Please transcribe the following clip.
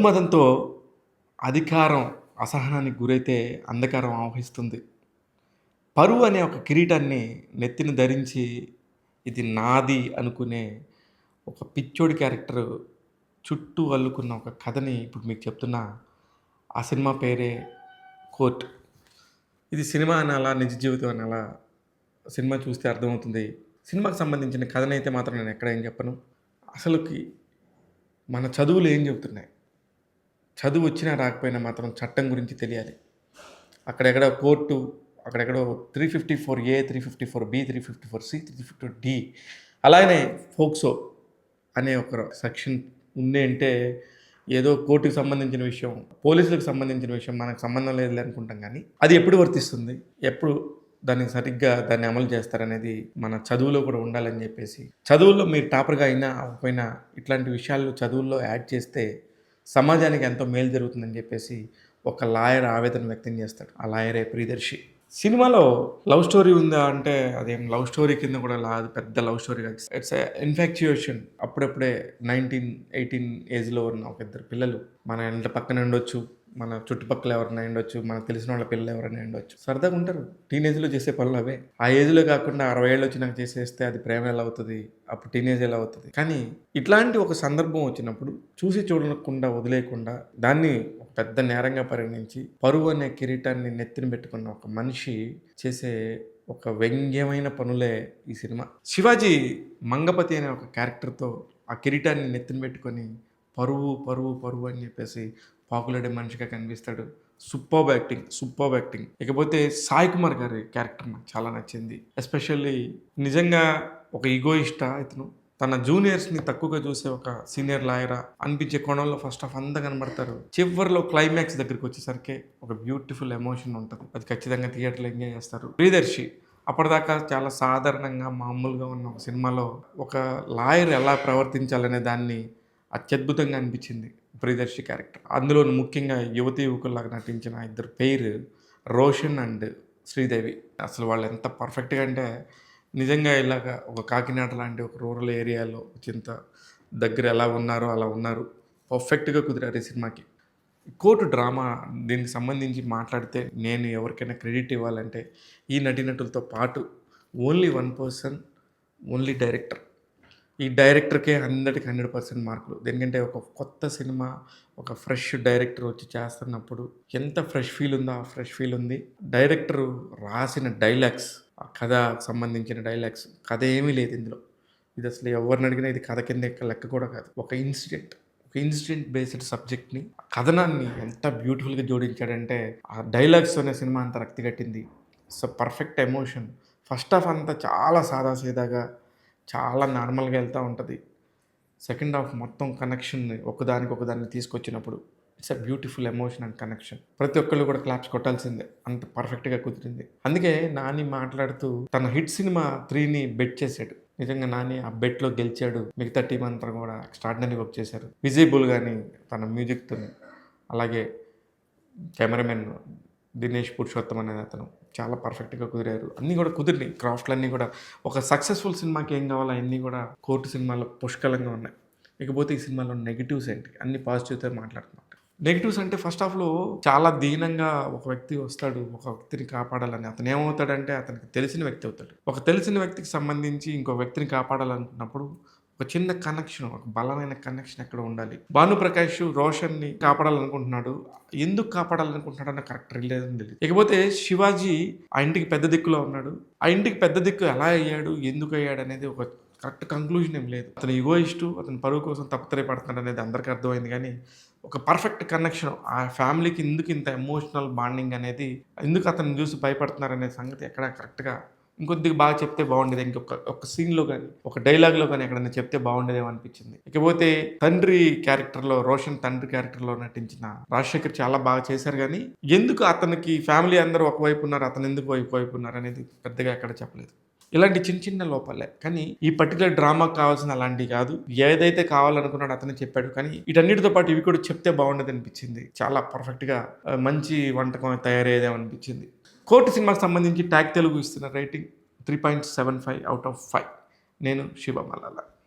మధుమదంతో అధికారం అసహనానికి గురైతే అంధకారం ఆవహిస్తుంది. పరువు అనే ఒక కిరీటాన్ని నెత్తిన ధరించి ఇది నాది అనుకునే ఒక పిచ్చోడి క్యారెక్టర్ చుట్టూ అల్లుకున్న ఒక కథని ఇప్పుడు మీకు చెప్తున్నా. ఆ సినిమా పేరే 'కోర్ట్'. ఇది సినిమా అనాలా? నిజ జీవితం అనాలా? సినిమా చూస్తే అర్థమవుతుంది. సినిమాకి సంబంధించిన కథనైతే మాత్రం నేను ఎక్కడ ఏం చెప్పను. అసలుకి మన చదువులు ఏం చెబుతున్నాయి? చదువు వచ్చినా రాకపోయినా మాత్రం చట్టం గురించి తెలియాలి. అక్కడెక్కడో కోర్టు, అక్కడెక్కడో 354A, 354B, 354C, 354D అలాగనే ఫోక్సో అనే ఒక సెక్షన్ ఉంది అంటే ఏదో కోర్టుకి సంబంధించిన విషయం, పోలీసులకు సంబంధించిన విషయం మనకు సంబంధం లేదులే అనుకుంటాం. కానీ అది ఎప్పుడు వర్తిస్తుంది, ఎప్పుడు సరిగ్గా దాన్ని అమలు చేస్తారనేది మన చదువులో కూడా ఉండాలని చెప్పేసి, చదువుల్లో మీరు టాపర్గా అయినా అవ్వకపోయినా ఇట్లాంటి విషయాలు చదువుల్లో యాడ్ చేస్తే సమాజానికి ఎంతో మేలు జరుగుతుందని చెప్పేసి ఒక లాయర్ ఆవేదన వ్యక్తం చేస్తాడు. ఆ లాయరే ప్రియదర్శి. సినిమాలో లవ్ స్టోరీ ఉందా అంటే అదేం లవ్ స్టోరీ కింద కూడా అది పెద్ద లవ్ స్టోరీ కాదు. It's infatuation. అప్పుడప్పుడే 19, 18 ఏజ్లో ఉన్న ఒక ఇద్దరు పిల్లలు మన ఇంటి పక్కన ఉండొచ్చు, మన చుట్టుపక్కల ఎవరైనా ఉండొచ్చు, మనకు తెలిసిన వాళ్ళ పిల్లలు ఎవరైనా ఉండొచ్చు, సరదాగా ఉంటారు. టీనేజ్లో చేసే పనులు అవే. ఆ ఏజ్లో కాకుండా 60 ఏళ్ళు వచ్చి నాకు చేసేస్తే అది ప్రేమ ఎలా అవుతుంది, అప్పుడు టీనేజ్ ఎలా అవుతుంది. కానీ ఇట్లాంటి ఒక సందర్భం వచ్చినప్పుడు చూసి చూడకుండా వదిలేయకుండా దాన్ని ఒక పెద్ద నేరంగా పరిగణించి పరువు అనే కిరీటాన్ని నెత్తిన పెట్టుకున్న ఒక మనిషి చేసే ఒక వ్యంగ్యమైన పనులే ఈ సినిమా. శివాజీ మంగపతి అనే ఒక క్యారెక్టర్తో ఆ కిరీటాన్ని నెత్తిన పెట్టుకొని పరువు పరువు పరువు అని చెప్పేసి పాపులర్ మనిషిగా కనిపిస్తాడు. Superb acting. ఇకపోతే సాయి కుమార్ గారి క్యారెక్టర్ నాకు చాలా నచ్చింది. ఎస్పెషల్లీ నిజంగా ఒక ఈగోయిస్టా ఇతను, తన జూనియర్స్ని తక్కువగా చూసే ఒక సీనియర్ లాయరా అనిపించే కోణంలో ఫస్ట్ ఆఫ్ అంతా కనబడతారు. చివరిలో క్లైమాక్స్ దగ్గరికి వచ్చేసరికి ఒక బ్యూటిఫుల్ ఎమోషన్ ఉంటుంది. అది ఖచ్చితంగా థియేటర్లో ఎంజాయ్ చేస్తారు. ప్రియదర్శి అప్పటిదాకా చాలా సాధారణంగా మామూలుగా ఉన్న ఒక సినిమాలో ఒక లాయర్ ఎలా ప్రవర్తించాలనే దాన్ని అత్యద్భుతంగా అనిపించింది ప్రియదర్శి క్యారెక్టర్. అందులో ముఖ్యంగా యువతి యువకుల్లాగా నటించిన ఇద్దరు పేరు రోషన్ అండ్ శ్రీదేవి. అసలు వాళ్ళు ఎంత పర్ఫెక్ట్గా అంటే నిజంగా ఇలాగ ఒక కాకినాడ లాంటి ఒక రూరల్ ఏరియాలో చింత దగ్గర ఎలా ఉన్నారో అలా ఉన్నారు. పర్ఫెక్ట్గా కుదిరారు ఈ సినిమాకి. కోర్టు డ్రామా దీనికి సంబంధించి మాట్లాడితే నేను ఎవరికైనా క్రెడిట్ ఇవ్వాలంటే ఈ నటీనటులతో పాటు ఓన్లీ 1 పర్సన్, ఓన్లీ డైరెక్టర్. ఈ డైరెక్టర్కే 100కి 100% మార్కులు. ఎందుకంటే ఒక కొత్త సినిమా, ఒక ఫ్రెష్ డైరెక్టర్ వచ్చి చేస్తున్నప్పుడు ఎంత ఫ్రెష్ ఫీల్ ఉందో ఆ ఫ్రెష్ ఫీల్ ఉంది. డైరెక్టరు రాసిన డైలాగ్స్, ఆ కథకు సంబంధించిన డైలాగ్స్, కథ ఏమీ లేదు ఇందులో. ఇది అసలు ఎవరిని అడిగినా ఇది కథ కింద లెక్క కూడా కాదు. ఒక ఇన్సిడెంట్ బేస్డ్ సబ్జెక్ట్ని, కథనాన్ని ఎంత బ్యూటిఫుల్గా జోడించాడంటే ఆ డైలాగ్స్ అనే సినిమా అంత రక్తి కట్టింది. So perfect emotion. First half అంతా చాలా సాదాసీదాగా చాలా నార్మల్గా వెళ్తూ ఉంటుంది. సెకండ్ హాఫ్ మొత్తం కనెక్షన్ ఒకదాన్ని తీసుకొచ్చినప్పుడు it's a beautiful emotion and connection. ప్రతి ఒక్కళ్ళు కూడా క్లాప్స్ కొట్టాల్సిందే, అంత పర్ఫెక్ట్గా కుదిరింది. అందుకే నాని మాట్లాడుతూ తన హిట్ సినిమా 3ని బెట్ చేశాడు. నిజంగా నాని ఆ బెట్లో గెలిచాడు. మిగతా టీం అంతా కూడా ఎక్స్ట్రాడినరీ వర్క్ చేశారు. విజయబుల్ కానీ తన మ్యూజిక్తో, అలాగే కెమెరామెన్ దినేష్ పురుషోత్తం అనే అతను చాలా పర్ఫెక్ట్గా కుదిరారు. అన్నీ కూడా కుదిరినాయి. క్రాఫ్ట్లన్నీ కూడా ఒక సక్సెస్ఫుల్ సినిమాకి ఏం కావాలో అన్నీ కూడా కోర్టు సినిమాలో పుష్కలంగా ఉన్నాయి. ఇకపోతే ఈ సినిమాలో నెగిటివ్స్ ఏంటి? అన్ని పాజిటివ్తో మాట్లాడుతున్నాం. నెగిటివ్స్ అంటే ఫస్ట్ హాఫ్లో చాలా దీనంగా ఒక వ్యక్తి వస్తాడు, ఒక వ్యక్తిని కాపాడాలని. అతను ఏమవుతాడంటే అతనికి తెలిసిన వ్యక్తి అవుతాడు. ఒక తెలిసిన వ్యక్తికి సంబంధించి ఇంకో వ్యక్తిని కాపాడాలనుకున్నప్పుడు ఒక చిన్న కనెక్షన్, ఒక బలమైన కనెక్షన్ ఎక్కడ ఉండాలి. భానుప్రకాష్ రోషన్ని కాపాడాలనుకుంటున్నాడు. ఎందుకు కాపాడాలనుకుంటున్నాడు అన్న కరెక్ట్ రిలేషన్ తెలియదు. ఇకపోతే శివాజీ ఆ ఇంటికి పెద్ద దిక్కులో ఉన్నాడు. ఆ ఇంటికి పెద్ద దిక్కు ఎలా అయ్యాడు, ఎందుకు అయ్యాడు అనేది ఒక కరెక్ట్ కంక్లూజన్ ఏం లేదు. అతను ఈగోయిస్టు, అతను పరువు కోసం తప్పతరేపడుతున్నాడు అనేది అందరికీ అర్థమైంది. కానీ ఒక పర్ఫెక్ట్ కనెక్షన్, ఆ ఫ్యామిలీకి ఎందుకు ఇంత ఎమోషనల్ బాండింగ్ అనేది, ఎందుకు అతను చూసి భయపడుతున్నారు అనే సంగతి ఎక్కడ కరెక్ట్గా ఇంకొద్దిగా బాగా చెప్తే బాగుండేది. ఒక సీన్లో కానీ ఒక డైలాగ్లో కానీ ఎక్కడైనా చెప్తే బాగుండేదేమో అనిపించింది. ఇకపోతే రోషన్ తండ్రి క్యారెక్టర్లో నటించిన రాజశేఖర్ చాలా బాగా చేశారు. కానీ ఎందుకు అతనికి ఫ్యామిలీ అందరూ ఒకవైపు ఉన్నారు, అతను ఎందుకు వైపు ఉన్నారు అనేది పెద్దగా ఎక్కడ చెప్పలేదు. ఇలాంటి చిన్న లోపాలే. కానీ ఈ పర్టికులర్ డ్రామాకి కావాల్సిన అలాంటివి కాదు. ఏదైతే కావాలనుకున్నాడో అతనే చెప్పాడు. కానీ వీటన్నిటితో పాటు ఇవి కూడా చెప్తే బాగుండేది అనిపించింది. చాలా పర్ఫెక్ట్గా మంచి వంటకం తయారయ్యేదేమనిపించింది. కోర్టు సినిమాకి సంబంధించి ట్యాగ్ తెలుగు ఇస్తున్న రేటింగ్ 3.75/5. నేను శివ మల్లాల.